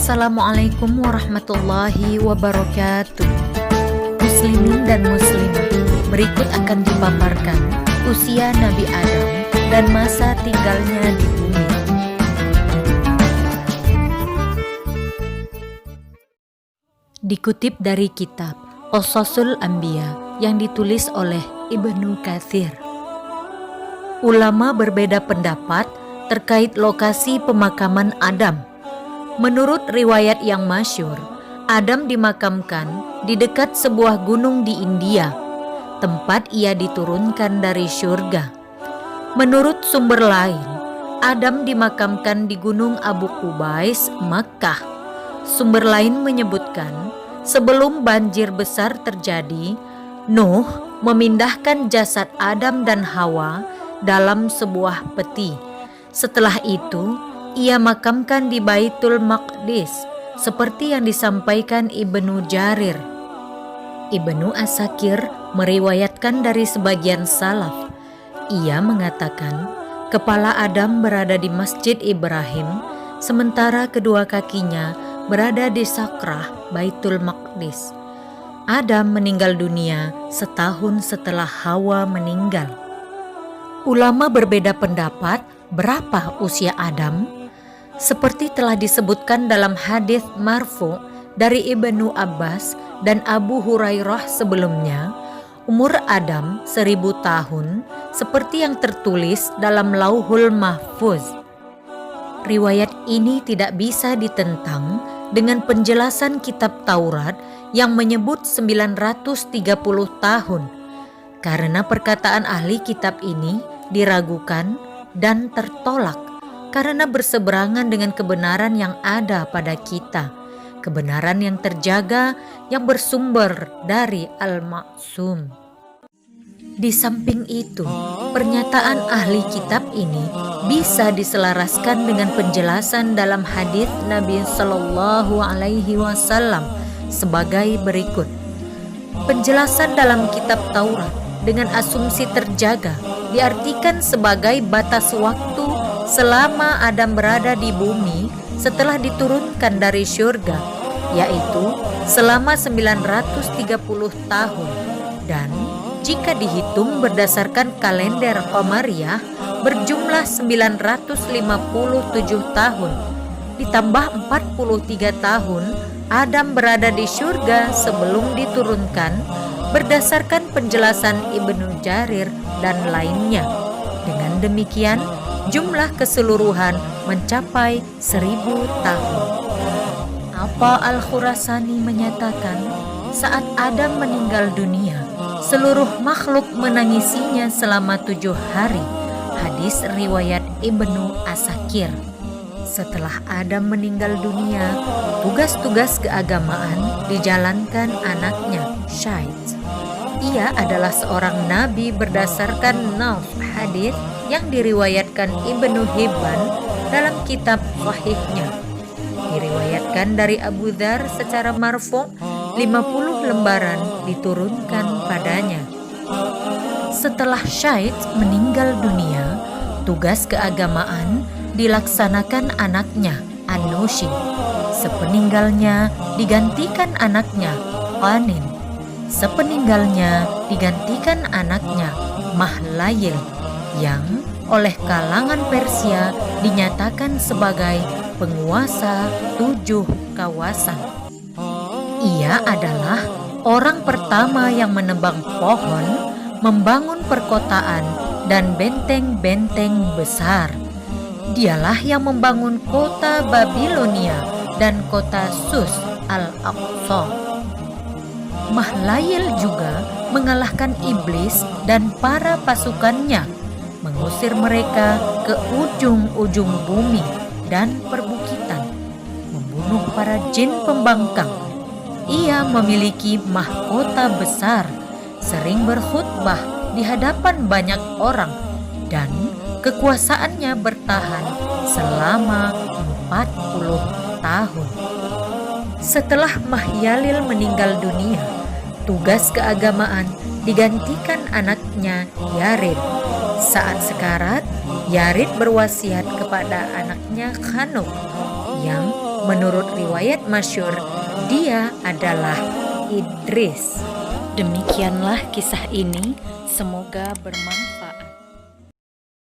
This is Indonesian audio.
Assalamualaikum warahmatullahi wabarakatuh. Muslimin dan muslimat, berikut akan dipaparkan usia Nabi Adam dan masa tinggalnya di bumi. Dikutip dari kitab Qasasul Anbiya yang ditulis oleh Ibnu Katsir. Ulama berbeda pendapat terkait lokasi pemakaman Adam. Menurut riwayat yang masyhur, Adam dimakamkan di dekat sebuah gunung di India, tempat ia diturunkan dari syurga. Menurut sumber lain, Adam dimakamkan di Gunung Abu Qubais, Makkah. Sumber lain menyebutkan, sebelum banjir besar terjadi, Nuh memindahkan jasad Adam dan Hawa dalam sebuah peti. Setelah itu, ia makamkan di Baitul Maqdis, seperti yang disampaikan Ibnu Jarir. Ibnu Asakir meriwayatkan dari sebagian salaf. Ia mengatakan, kepala Adam berada di Masjid Ibrahim, sementara kedua kakinya berada di Sakrah Baitul Maqdis. Adam meninggal dunia setahun setelah Hawa meninggal. Ulama berbeda pendapat berapa usia Adam. Seperti telah disebutkan dalam hadis marfu dari Ibnu Abbas dan Abu Hurairah sebelumnya, umur Adam 1000 tahun seperti yang tertulis dalam Lauhul Mahfuz. Riwayat ini tidak bisa ditentang dengan penjelasan kitab Taurat yang menyebut 930 tahun, karena perkataan ahli kitab ini diragukan dan tertolak karena berseberangan dengan kebenaran yang ada pada kita, kebenaran yang terjaga yang bersumber dari Al-Ma'sum. Di samping itu, pernyataan ahli kitab ini bisa diselaraskan dengan penjelasan dalam hadis Nabi Shallallahu Alaihi Wasallam sebagai berikut. Penjelasan dalam kitab Taurat dengan asumsi terjaga diartikan sebagai batas waktu selama Adam berada di bumi setelah diturunkan dari syurga, yaitu selama 930 tahun, dan jika dihitung berdasarkan kalender Qamariyah berjumlah 957 tahun, ditambah 43 tahun Adam berada di syurga sebelum diturunkan berdasarkan penjelasan Ibnu Jarir dan lainnya. Dengan demikian, jumlah keseluruhan mencapai 1000 tahun. Apa Al-Khurasani menyatakan, saat Adam meninggal dunia, seluruh makhluk menangisinya selama 7 hari. Hadis riwayat Ibnu Asakir. Setelah Adam meninggal dunia, tugas-tugas keagamaan dijalankan anaknya, Syait. Ia adalah seorang nabi berdasarkan nas hadis yang diriwayatkan Ibnu Hibban dalam kitab Sahihnya. Diriwayatkan dari Abu Dzar secara marfu, 50 lembaran diturunkan padanya. Setelah Syait meninggal dunia, tugas keagamaan dilaksanakan anaknya, An-Nushi. Sepeninggalnya digantikan anaknya, Qanin. Sepeninggalnya digantikan anaknya, Mahlayil, yang oleh kalangan Persia dinyatakan sebagai penguasa 7 kawasan. Ia adalah orang pertama yang menebang pohon, membangun perkotaan dan benteng-benteng besar. Dialah yang membangun kota Babilonia dan kota Sus al-Aqsa. Mahlayil juga mengalahkan iblis dan para pasukannya, mengusir mereka ke ujung-ujung bumi dan perbukitan, membunuh para jin pembangkang. Ia memiliki mahkota besar, sering berkhutbah di hadapan banyak orang, dan kekuasaannya bertahan selama 40 tahun. Setelah Mahyalil meninggal dunia, tugas keagamaan digantikan anaknya Yarid. Saat sekarat, Yarid berwasiat kepada anaknya Khanuk yang Menurut riwayat masyhur, dia adalah Idris. Demikianlah kisah ini, semoga bermanfaat.